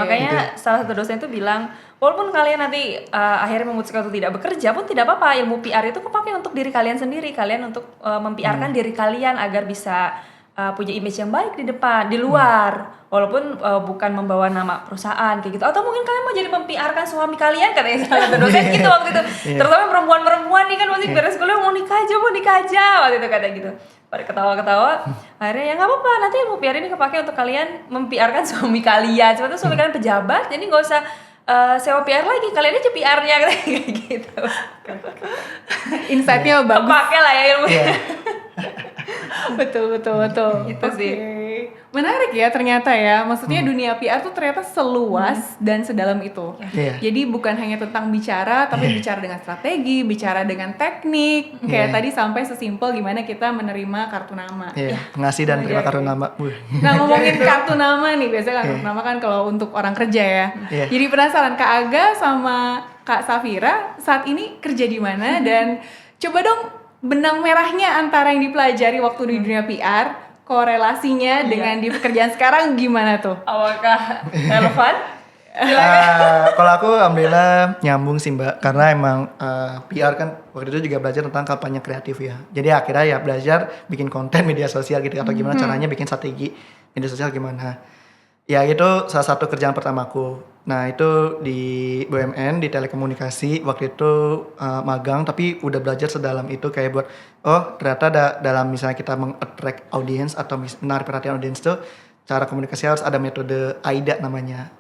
Makanya salah satu dosen itu bilang, walaupun kalian nanti akhirnya memutuskan untuk tidak bekerja pun tidak apa-apa, ilmu PR itu kepake untuk diri kalian sendiri, kalian untuk mempiarkan diri kalian agar bisa punya image yang baik di depan, di luar, walaupun bukan membawa nama perusahaan kayak gitu. Atau mungkin kalian mau jadi mempiarkan suami kalian, katanya salah satu dosen gitu waktu itu. Terutama perempuan-perempuan nih kan masih beres kuliah, mau nikah aja waktu itu kata gitu. Pada ketawa-ketawa, akhirnya ya nggak apa-apa, nanti ilmu PR ini kepake untuk kalian mempiarkan suami kalian. Sebetulnya suami kalian pejabat, jadi nggak usah sewa PR lagi, kalian aja PR-nya kayak gitu. Insight-nya bagus. Kepake lah ya ilmu. Betul. Itu sih. Menarik ya ternyata ya. Maksudnya dunia PR tuh ternyata seluas dan sedalam itu. Jadi bukan hanya tentang bicara, tapi bicara dengan strategi, bicara dengan teknik. Kayak tadi sampai sesimpel gimana kita menerima kartu nama. Ngasih dan terima kartu nama. Nah ngomongin kartu nama nih, biasanya kartu nama kan kalau untuk orang kerja ya. Jadi penasaran Kak Aga sama Kak Safira saat ini kerja di mana, dan coba dong benang merahnya antara yang dipelajari waktu di dunia PR, korelasinya dengan di pekerjaan sekarang gimana tuh? Apakah relevan? Kalau aku alhamdulillah nyambung sih Mbak, karena emang PR kan waktu itu juga belajar tentang kampanye kreatif ya. Jadi akhirnya ya belajar bikin konten media sosial gitu, atau gimana caranya bikin strategi media sosial gimana. Ya itu salah satu kerjaan pertamaku. Nah itu di BUMN, di telekomunikasi. Waktu itu magang, tapi udah belajar sedalam itu kayak buat, oh ternyata dalam misalnya kita meng-attract audience atau menarik perhatian audience tuh, cara komunikasi harus ada metode AIDA namanya.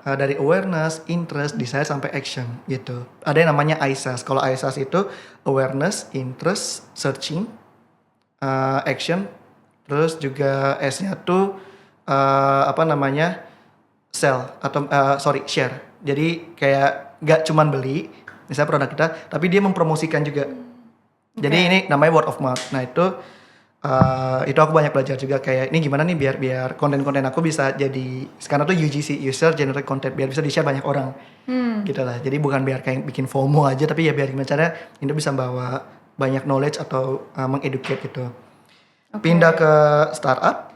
Dari awareness, interest, desire sampai action gitu. Ada yang namanya ISAS. Kalau ISAS itu awareness, interest, searching, action, terus juga S-nya tuh sell atau share. Jadi kayak gak cuman beli misalnya produk kita, tapi dia mempromosikan juga. Jadi ini namanya word of mouth. Nah itu aku banyak belajar juga kayak ini gimana nih biar konten-konten aku bisa jadi sekarang tuh UGC, user generate content, biar bisa di-share banyak orang gitu lah. Jadi bukan biar kayak bikin FOMO aja, tapi ya biar gimana caranya ini bisa bawa banyak knowledge atau mengeducate gitu. Pindah ke startup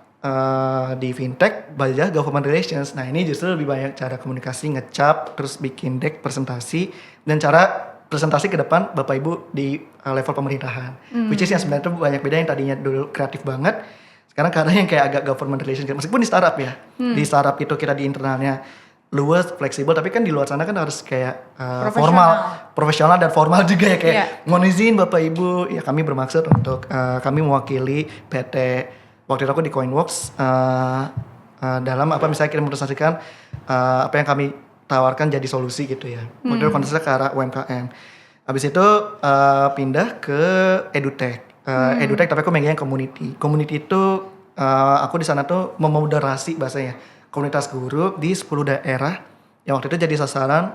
di fintech, belajar government relations. Nah ini justru lebih banyak cara komunikasi, ngecap, terus bikin deck presentasi, dan cara presentasi ke depan Bapak Ibu di level pemerintahan. Which is yang sebenarnya itu banyak beda, yang tadinya dulu kreatif banget, sekarang kadang yang kayak agak government relations. Meskipun di startup ya, di startup itu kita di internalnya luas, fleksibel, tapi kan di luar sana kan harus kayak profesional dan formal juga ya, kayak mohon izin Bapak Ibu, ya kami bermaksud untuk kami mewakili PT, waktu itu aku di Coinworks, dalam misalnya kita mempresentasikan apa yang kami tawarkan jadi solusi gitu ya. Waktu itu konteksnya ke arah UMKM. Habis itu pindah ke edutech. Edutech tapi aku megangnya community. Community itu aku di sana tuh memoderasi bahasanya. Komunitas guru di 10 daerah yang waktu itu jadi sasaran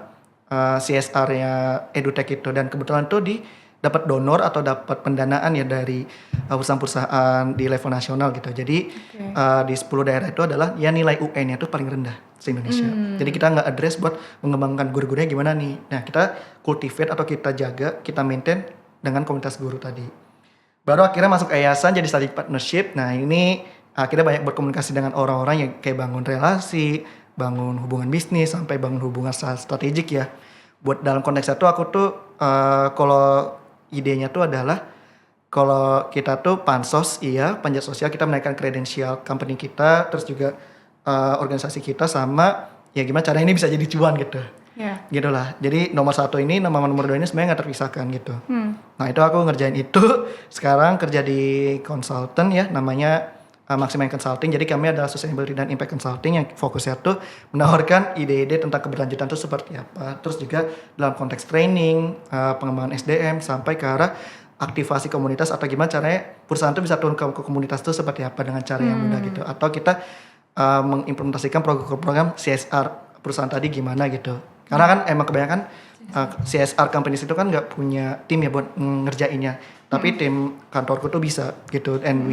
CSR-nya edutech itu, dan kebetulan tuh dapat donor atau dapat pendanaan ya dari perusahaan-perusahaan di level nasional gitu. Jadi di 10 daerah itu adalah ya nilai UN-nya itu paling rendah se-Indonesia. Jadi kita nggak address buat mengembangkan guru-gurunya gimana nih. Nah kita cultivate atau kita jaga, kita maintain dengan komunitas guru tadi. Baru akhirnya masuk yayasan jadi strategic partnership. Nah ini akhirnya banyak berkomunikasi dengan orang-orang yang kayak bangun relasi, bangun hubungan bisnis, sampai bangun hubungan strategik ya. Buat dalam konteks itu aku tuh kalau idenya tuh adalah kalau kita tuh pansos, panjat sosial, kita menaikkan kredensial company kita, terus juga organisasi kita, sama ya gimana caranya ini bisa jadi cuan gitu. Gitu lah. Jadi nomor 1 ini, nomor 2 ini sebenarnya gak terpisahkan gitu. Nah itu aku ngerjain itu. Sekarang kerja di consultant ya, namanya Maximal Consulting. Jadi kami adalah Sustainability dan Impact Consulting yang fokusnya tuh menawarkan ide-ide tentang keberlanjutan itu seperti apa. Terus juga dalam konteks training, pengembangan SDM, sampai ke arah aktivasi komunitas atau gimana caranya perusahaan itu bisa turun ke komunitas itu seperti apa dengan cara yang mudah gitu. Atau kita mengimplementasikan program CSR perusahaan tadi gimana gitu. Karena kan emang kebanyakan CSR companies itu kan nggak punya tim ya buat ngerjainnya. Tapi tim kantorku tuh bisa gitu. And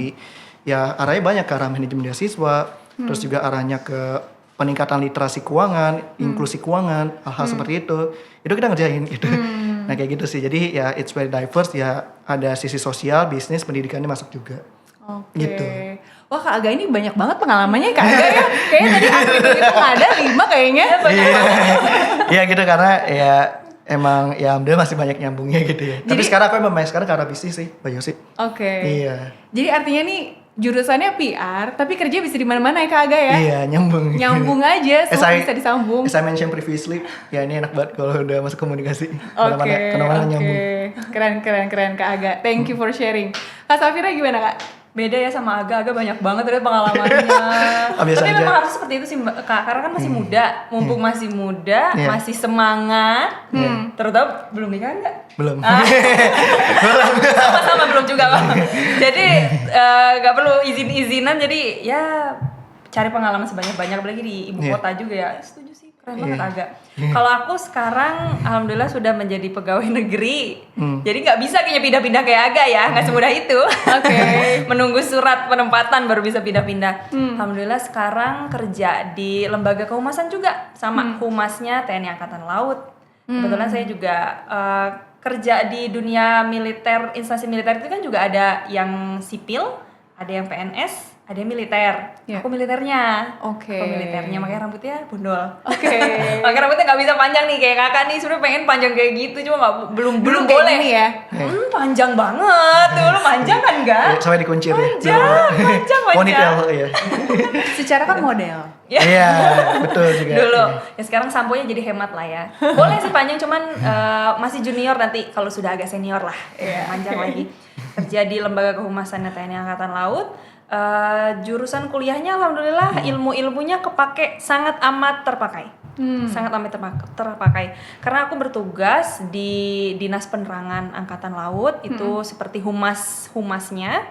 ya arahnya banyak ke arah manajemen beasiswa, terus juga arahnya ke peningkatan literasi keuangan, inklusi keuangan, hal-hal seperti itu kita ngerjain gitu. Nah kayak gitu sih, jadi ya it's very diverse ya, ada sisi sosial, bisnis, pendidikannya masuk juga. Gitu. Wah Kak Aga ini banyak banget pengalamannya Kak Aga ya. Kayaknya tadi aku itu nggak ada 5 kayaknya. Iya gitu, karena ya emang ya alhamdulillah masih banyak nyambungnya gitu ya. Tapi sekarang aku emang sekarang ke arah bisnis sih, Mbak Yosi. Iya. Jadi artinya nih jurusannya PR, tapi kerja bisa di mana-mana ya Kak Aga ya? Iya, nyambung. Nyambung aja, semua bisa disambung. As I mentioned previously, ya ini enak banget kalau udah masuk komunikasi. Kemana-mana nyambung. Keren Kak Aga. Thank you for sharing. Kak Safira gimana Kak? Beda ya sama Aga banyak banget dari pengalamannya. Tapi memang harus seperti itu sih Mbak, karena kan masih muda, mumpung masih muda, masih semangat. Terutama belum nikah enggak? Belum. Sama-sama belum juga Bang. Jadi nggak perlu izin-izinan, jadi ya cari pengalaman sebanyak-banyak, apalagi di ibu kota juga ya. Setuju sih, keren banget Aga. Kalau aku sekarang alhamdulillah sudah menjadi pegawai negeri. Jadi nggak bisa kayaknya pindah-pindah kayak Aga ya, nggak semudah itu. Menunggu surat penempatan baru bisa pindah-pindah. Alhamdulillah sekarang kerja di lembaga kehumasan juga, sama humasnya TNI Angkatan Laut. Kebetulan saya juga kerja di dunia militer, instansi militer itu kan juga ada yang sipil, ada yang PNS, ada yang militer. Iya. Aku militernya. Oke. Aku militernya, makanya rambutnya bondol. Oke. Makanya rambutnya nggak bisa panjang nih kayak kakak nih. Sebenarnya pengen panjang kayak gitu, cuma belum kayak boleh. gini ya. Panjang banget. Tuh lu panjang kan enggak? Sampai dikuncir ya. Panjang. Ponytail ya. Secara kan model. Ya. Iya, betul juga. Dulu. Iya. Ya sekarang samponya jadi hemat lah ya. Boleh sih panjang, cuman masih junior, nanti kalau sudah agak senior lah. Panjang lagi. Kerja di Lembaga Kehumasan TNI Angkatan Laut. Jurusan kuliahnya alhamdulillah ilmu-ilmunya kepake, sangat amat terpakai. Sangat amat terpakai. Karena aku bertugas di Dinas Penerangan Angkatan Laut, itu seperti humasnya.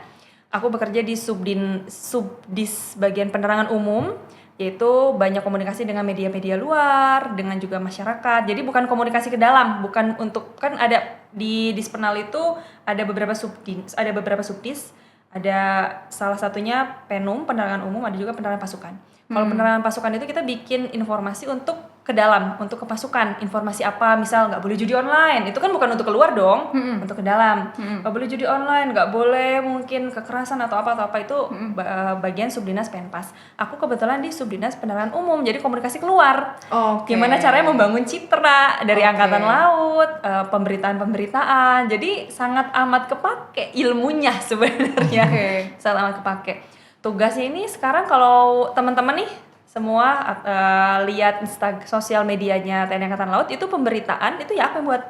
Aku bekerja di Subdis bagian penerangan umum, yaitu banyak komunikasi dengan media-media luar, dengan juga masyarakat. Jadi bukan komunikasi ke dalam, bukan untuk, kan ada di Dispenal itu ada beberapa subdis, ada salah satunya Penum, penerangan umum, ada juga penerangan pasukan. Kalau penerangan pasukan itu kita bikin informasi untuk ke dalam, untuk ke pasukan. Informasi apa, misal nggak boleh judi online, itu kan bukan untuk keluar dong, untuk ke dalam. Nggak boleh judi online, nggak boleh mungkin kekerasan atau apa itu bagian Subdinas Penpas. Aku kebetulan di Subdinas Penerangan Umum, jadi komunikasi keluar. Gimana caranya membangun citra dari Angkatan Laut, pemberitaan. Jadi sangat amat kepake ilmunya sebenarnya. Sangat amat kepake. Tugasnya ini sekarang kalau teman-teman nih semua lihat sosial medianya TNI Angkatan Laut, itu pemberitaan itu ya aku yang buat.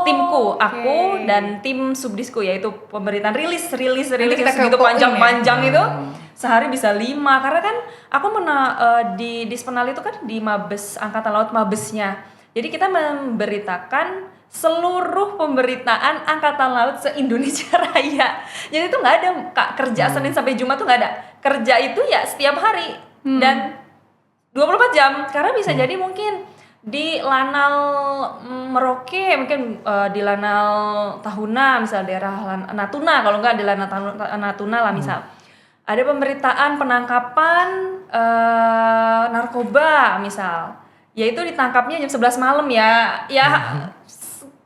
Timku, aku dan tim subdisku, yaitu pemberitaan rilis segitu panjang-panjang itu sehari bisa 5, karena kan aku di Dispenal itu kan di Mabes Angkatan Laut, Mabesnya. Jadi kita memberitakan seluruh pemberitaan Angkatan Laut se-Indonesia Raya. Jadi itu nggak ada Kak, kerja Senin sampai Jumat tuh nggak ada. Kerja itu ya setiap hari dan 24 jam. Karena bisa jadi mungkin di Lanal Merauke, mungkin di Lanal Tahuna, misal daerah Natuna, kalau nggak di Lanal Natuna lah misal. Ada pemberitaan penangkapan narkoba misal. Yaitu ditangkapnya jam 11 malam ya.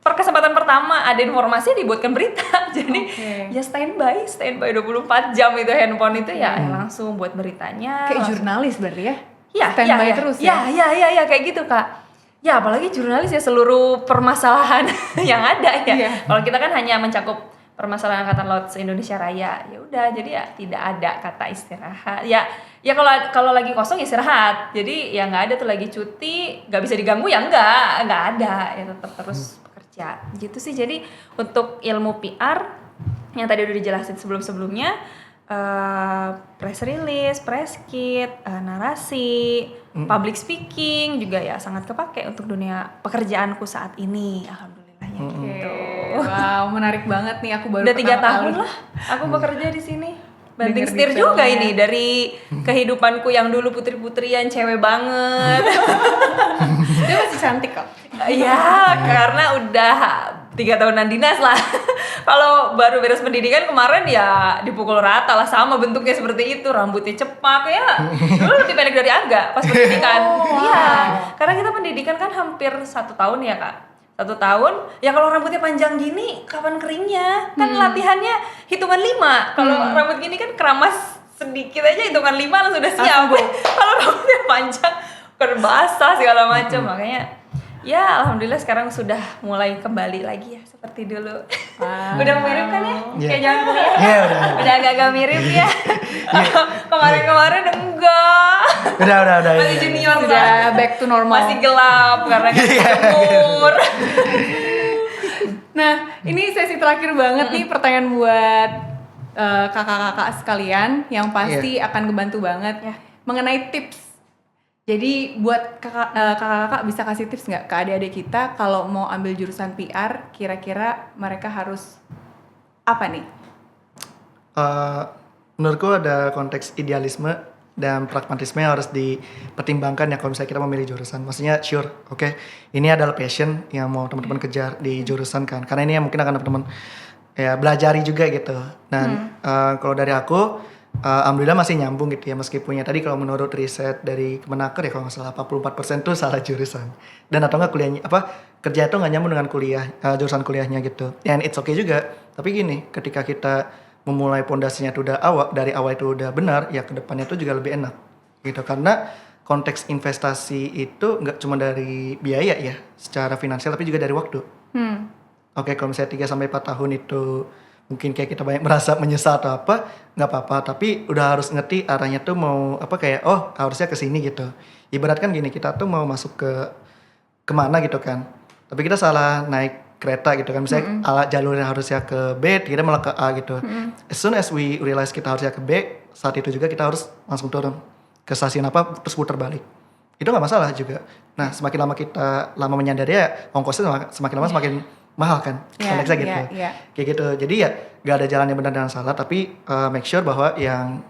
Per kesempatan pertama ada informasi dibuatkan berita. Jadi ya standby 24 jam itu handphone itu ya langsung buat beritanya. Kayak jurnalis berarti ya? Iya, standby terus ya? Iya, kayak gitu Kak. Ya apalagi jurnalis ya, seluruh permasalahan yang ada ya. Kalau kita kan hanya mencakup permasalahan Angkatan Laut se-Indonesia Raya. Ya udah, jadi ya tidak ada kata istirahat. Ya kalau lagi kosong istirahat. Jadi ya nggak ada tuh lagi cuti, nggak bisa diganggu ya nggak ada. Ya tetap terus bekerja. Gitu sih. Jadi untuk ilmu PR yang tadi udah dijelasin sebelumnya, press release, press kit, narasi, public speaking juga ya sangat kepake untuk dunia pekerjaanku saat ini, alhamdulillahnya gitu. Wow, menarik banget nih, aku baru udah 3 tahun lah aku bekerja di sini. Banting setir juga ini dari kehidupanku yang dulu putri-putrian cewek banget. Dia masih cantik kok. Iya, karena udah 3 tahunan dinas lah. Kalau baru beres pendidikan kemarin ya dipukul rata lah, sama bentuknya seperti itu, rambutnya cepak ya. Dulu lebih pendek dari Aga pas pendidikan. Iya, karena kita pendidikan kan hampir 1 tahun ya Kak. 1 tahun, ya kalau rambutnya panjang gini kapan keringnya? Kan latihannya hitungan 5. Kalau rambut gini kan keramas sedikit aja hitungan 5 langsung udah siap. Kalau rambutnya panjang kan basah segala macam, makanya ya alhamdulillah sekarang sudah mulai kembali lagi ya seperti dulu. Udah mirip kan ya? Kayak jangan kuliah. Udah agak-agak mirip ya. Kemarin-kemarin enggak. Udah. Masih junior Sudah back to normal. Masih gelap karena kan jemur. Nah, ini sesi terakhir banget nih, pertanyaan buat kakak-kakak sekalian yang pasti akan ngebantu banget mengenai tips. Jadi buat kakak-kakak bisa kasih tips nggak ke adik-adik kita kalau mau ambil jurusan PR, kira-kira mereka harus apa nih? Menurutku ada konteks idealisme dan pragmatisme yang harus dipertimbangkan ya kalau misalnya kita memilih jurusan. Maksudnya sure, oke, ini adalah passion yang mau teman-teman kejar di jurusan kan. Karena ini yang mungkin akan teman-teman ya belajari juga gitu. Dan kalau dari aku, alhamdulillah masih nyambung gitu ya, meskipun ya tadi kalau menurut riset dari Kemenaker ya kalau nggak salah 44% tuh salah jurusan. Dan atau nggak kuliahnya kerja itu nggak nyambung dengan kuliah, jurusan kuliahnya gitu. And it's okay juga. Tapi gini, ketika kita memulai pondasinya itu dari awal itu udah benar, ya kedepannya itu juga lebih enak gitu. Karena konteks investasi itu nggak cuma dari biaya ya, secara finansial, tapi juga dari waktu. Oke, kalau misalnya 3 sampai 4 tahun itu mungkin kayak kita banyak merasa menyesal atau apa, nggak apa-apa, tapi udah harus ngerti arahnya tuh mau apa, kayak oh harusnya ke sini gitu. Ibarat kan gini, kita tuh mau masuk ke kemana gitu kan, tapi kita salah naik kereta gitu kan, misalnya jalurnya harusnya ke B, kita malah ke A gitu. As soon as we realize kita harusnya ke B, saat itu juga kita harus langsung turun ke stasiun apa, terus putar balik. Itu nggak masalah juga. Nah, semakin lama kita menyadari ya, ongkosnya semakin lama semakin mahal kan, konteksnya gitu. Kayak gitu. Jadi ya gak ada jalan yang benar dan salah, tapi make sure bahwa yang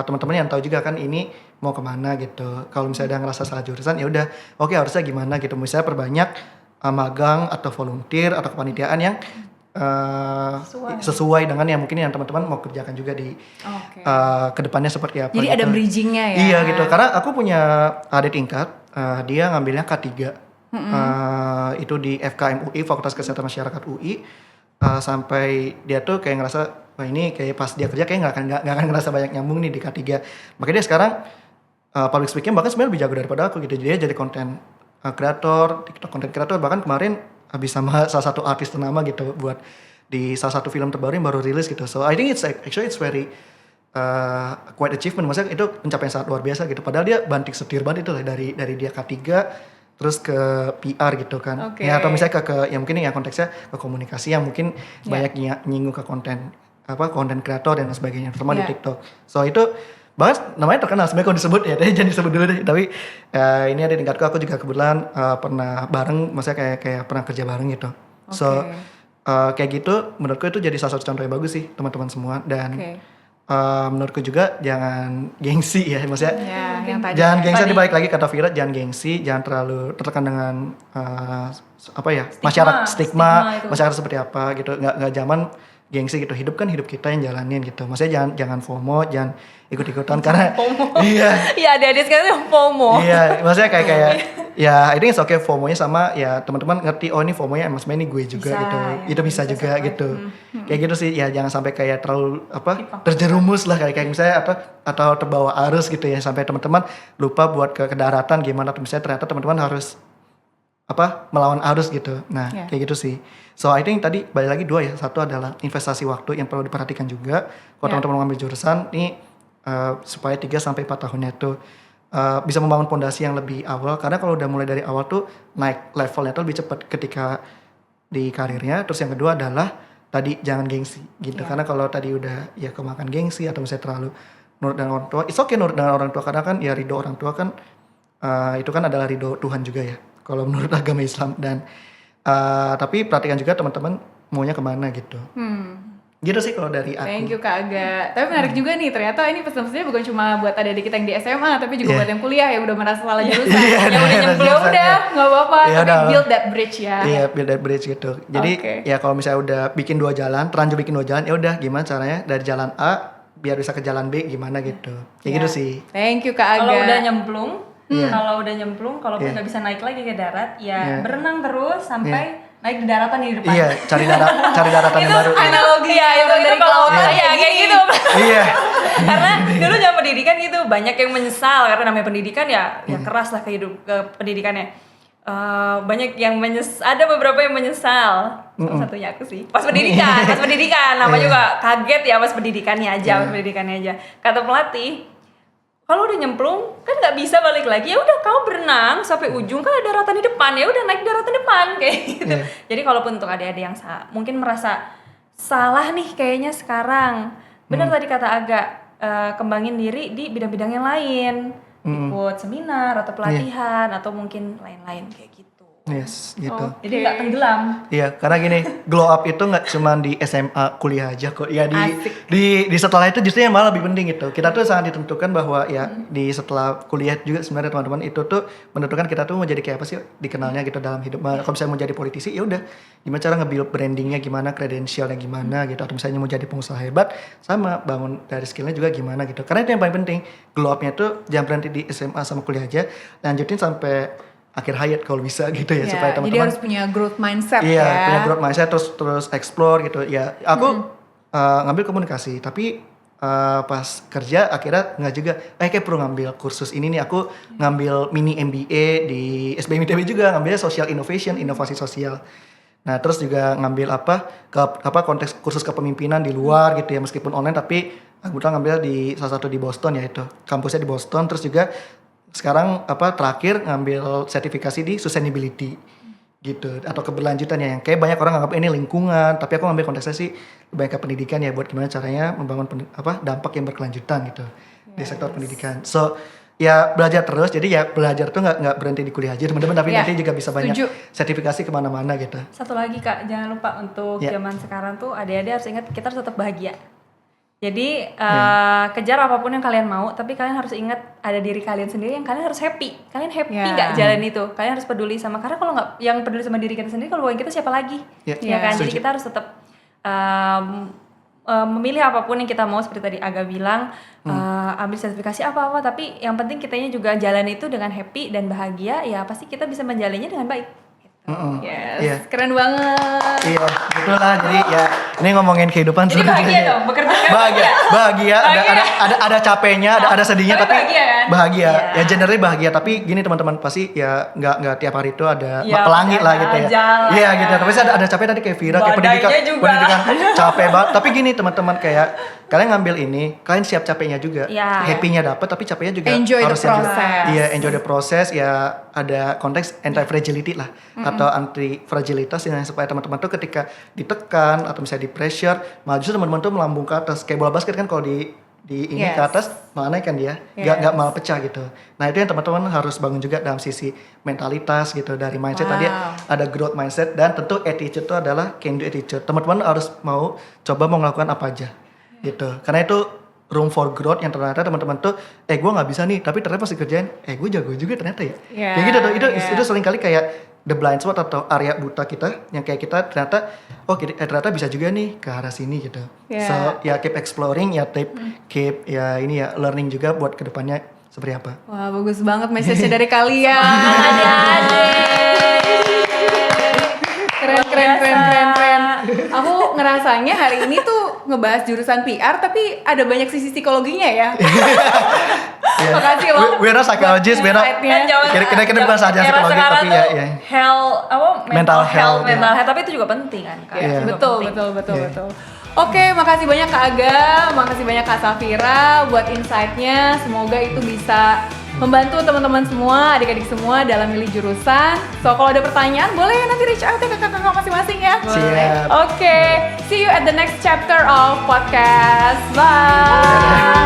teman-teman yang tahu juga kan ini mau kemana gitu. Kalau misalnya ada ngerasa salah jurusan, ya udah oke, harusnya gimana gitu. Misalnya perbanyak magang atau volunteer atau kepanitiaan yang sesuai dengan yang mungkin yang teman-teman mau kerjakan juga di kedepannya seperti apa. Jadi gitu. ada bridgingnya ya. Iya gitu, karena aku punya adik tingkat, dia ngambilnya K3. Itu di FKM UI, Fakultas Kesehatan Masyarakat UI, sampai dia tuh kayak ngerasa wah ini kayak pas dia kerja kayak nggak akan ngerasa banyak nyambung nih di K3. Makanya dia sekarang public speaking bahkan sebenarnya lebih jago daripada aku gitu. Dia jadi konten kreator, TikTok konten kreator, bahkan kemarin habis sama salah satu artis ternama gitu buat di salah satu film terbaru yang baru rilis gitu. So I think it's very quite achievement, maksudnya itu pencapaian sangat luar biasa gitu. Padahal dia banting setir banget itu lah dari dia K3 terus ke PR gitu kan. Ya atau misalnya ke yang mungkin yang konteksnya ke komunikasi yang mungkin banyak nyinggung ke konten kreator dan sebagainya, terutama di TikTok. So itu bahkan namanya terkenal sebenarnya kalau disebut ya, tapi jangan disebut dulu deh. Tapi ini ada tingkatku, aku juga kebetulan pernah bareng, maksudnya kayak pernah kerja bareng gitu. So kayak gitu menurutku itu jadi salah satu contoh yang bagus sih teman-teman semua. Dan menurutku juga jangan gengsi ya, maksudnya jangan gengsi. Dibalik lagi kata Vira, jangan gengsi, jangan terlalu tertekan dengan stigma masyarakat seperti apa gitu. Nggak zaman gengsi gitu. Hidup kan hidup kita yang jalanin gitu. Maksudnya jangan FOMO, jangan ikut-ikutan karena iya adik-adik sekarang FOMO. Iya, maksudnya kayak ya I think it's okay FOMO-nya sama ya teman-teman ngerti oh ini FOMO-nya emang sebenarnya ini gue juga bisa, gitu. Ya, itu bisa juga gitu. Kayak gitu sih ya, jangan sampai kayak terlalu terjerumus lah kayak misalnya atau terbawa arus gitu ya, sampai teman-teman lupa buat ke daratan gimana, atau misalnya ternyata teman-teman harus melawan arus gitu. Nah, kayak gitu sih. So I think tadi balik lagi 2 ya. Satu adalah investasi waktu yang perlu diperhatikan juga. Kalau teman-teman ngambil jurusan ini supaya 3 sampai 4 tahunnya itu bisa membangun pondasi yang lebih awal, karena kalau udah mulai dari awal tuh naik levelnya tuh lebih cepat ketika di karirnya. Terus yang kedua adalah tadi jangan gengsi gitu. Karena kalau tadi udah ya kemakan gengsi atau misalnya terlalu nurut dengan orang tua, it's okay nurut dengan orang tua, karena kan ya ridho orang tua kan itu kan adalah ridho Tuhan juga ya kalau menurut agama Islam. Dan tapi perhatikan juga teman-teman maunya kemana gitu. Gitu sih kalau dari aku. Thank you Kak Aga. Tapi menarik juga nih, ternyata ini pesan-pesannya bukan cuma buat adik-adik kita yang di SMA, tapi juga buat yang kuliah yang udah merasa salah jurusan. Yang udah nyemplung, ya udah nggak apa-apa, tapi build that bridge ya. Iya, build that bridge gitu. Jadi ya kalau misalnya udah bikin 2 jalan, terlanjur bikin 2 jalan, ya udah gimana caranya dari jalan A biar bisa ke jalan B gimana gitu. Gitu sih. Thank you Kak Aga. Kalau udah nyemplung, kalau nggak bisa naik lagi ke darat, ya berenang terus sampai naik di daratan di depan. Iya, cari daratan yang baru. Analogi ya, itu dari kelautan ya kayak gitu. Iya. Karena dulu zaman pendidikan gitu banyak yang menyesal, karena namanya pendidikan ya keras lah ke pendidikannya. Banyak yang ada beberapa yang menyesal. Salah satunya aku sih. Pas pendidikan, nama juga kaget ya pas pendidikannya aja. Kata pelatih, kalau udah nyemplung kan nggak bisa balik lagi, ya udah kamu berenang sampai ujung, kan ada daratan di depan, ya udah naik daratan depan kayak gitu. Jadi kalaupun untuk adik-adik yang mungkin merasa salah nih kayaknya sekarang, benar tadi kata Aga, kembangin diri di bidang-bidang yang lain, ikut seminar atau pelatihan atau mungkin lain-lain kayak gitu. Yes, gitu. Jadi nggak tenggelam. Iya, karena gini, glow up itu nggak cuma di SMA kuliah aja kok. Ya di setelah itu justru yang malah lebih penting gitu. Kita tuh sangat ditentukan bahwa ya di setelah kuliah juga sebenarnya teman-teman itu tuh menentukan kita tuh mau jadi kayak apa sih dikenalnya gitu dalam hidup. Kalau misalnya mau jadi politisi, ya udah gimana cara nge-build brandingnya gimana, kredensialnya gimana gitu. Atau misalnya mau jadi pengusaha hebat, sama bangun dari skillnya juga gimana gitu. Karena itu yang paling penting. Glow up-nya tuh jangan berhenti di SMA sama kuliah aja, lanjutin sampai akhir hayat kalau bisa gitu ya, supaya teman-teman jadi harus punya growth mindset punya growth mindset, terus explore gitu ya. Aku ngambil komunikasi, tapi pas kerja akhirnya nggak juga. Kayak perlu ngambil kursus ini nih. Aku ngambil mini MBA di SBM ITB juga, ngambilnya social innovation, inovasi sosial. Nah terus juga ngambil konteks kursus kepemimpinan di luar gitu ya, meskipun online tapi kebetulan ngambil di salah satu di Boston ya, itu kampusnya di Boston. Terus juga sekarang terakhir ngambil sertifikasi di sustainability gitu, atau keberlanjutan ya, yang kayak banyak orang nganggap ini lingkungan, tapi aku ngambil konteksnya sih banyak ke pendidikan ya, buat gimana caranya membangun dampak yang berkelanjutan gitu di sektor pendidikan. So ya belajar terus, jadi ya belajar tuh nggak berhenti di kuliah aja teman-teman, tapi nanti juga bisa banyak sertifikasi kemana-mana gitu. Satu lagi Kak, jangan lupa untuk zaman sekarang tuh adik-adik harus ingat kita harus tetap bahagia. Jadi kejar apapun yang kalian mau, tapi kalian harus ingat ada diri kalian sendiri yang kalian harus happy. Kalian happy nggak jalan itu? Kalian harus peduli sama, karena kalau nggak yang peduli sama diri kita sendiri, kalau bukan kita siapa lagi? Ya kan? Jadi kita harus tetap memilih apapun yang kita mau, seperti tadi Aga bilang, ambil sertifikasi apa-apa, tapi yang penting kitanya juga jalan itu dengan happy dan bahagia, ya pasti kita bisa menjalannya dengan baik. Yes, keren banget. Iya, betul lah. Jadi ya ini ngomongin kehidupan. Jadi bahagia dong, bekerja kan? Bahagia. Ada capeknya, ada sedihnya, tapi bahagia kan? Bahagia. Ya generally bahagia, tapi gini teman-teman, pasti ya nggak tiap hari itu ada pelangi lah gitu ya. Iya gitu. Tapi ada capek tadi kayak Vira, kayak pendidikan capek banget. Tapi gini teman-teman, kayak kalian ngambil ini, kalian siap capeknya juga. Happy-nya dapat, tapi capeknya juga enjoy harus the process. Iya, enjoy the process. Ya ada konteks anti-fragility lah, atau anti-fragilitas, yang supaya teman-teman tuh ketika ditekan atau misalnya di pressure, malah justru teman-teman tuh melambung ke atas. Kayak bola basket kan, kalau di ini ke atas malah naik kan dia, nggak malah pecah gitu. Nah itu yang teman-teman harus bangun juga dalam sisi mentalitas gitu, dari mindset. Tadi ada growth mindset, dan tentu attitude itu adalah can do attitude. Teman-teman harus mau coba mau melakukan apa aja gitu, karena itu room for growth yang ternyata teman-teman tuh gue nggak bisa nih, tapi ternyata pas dikerjain gue jago juga ternyata ya. Kayak gitu tuh, itu sering kali kayak the blind spot atau area buta kita, yang kayak kita ternyata ternyata bisa juga nih ke arah sini gitu. So ya keep exploring, ya keep ya ini ya learning juga buat kedepannya seperti apa. Wah bagus banget message dari kalian. Keren. Aku ngerasanya hari ini tuh ngebahas jurusan PR, tapi ada banyak sisi psikologinya ya. Makasih loh. We're not psychologist, we're not. Kira-kira bukan saja psikologi, tapi ya. Mental health, tapi itu juga penting kan Kak. Betul. Oke, makasih banyak Kak Aga, makasih banyak Kak Safira buat insight-nya. Semoga itu bisa membantu teman-teman semua, adik-adik semua dalam milih jurusan. So, kalau ada pertanyaan boleh nanti reach out ke kakak-kakak masing-masing ya. Siap. Oke, see you at the next chapter of podcast. Bye.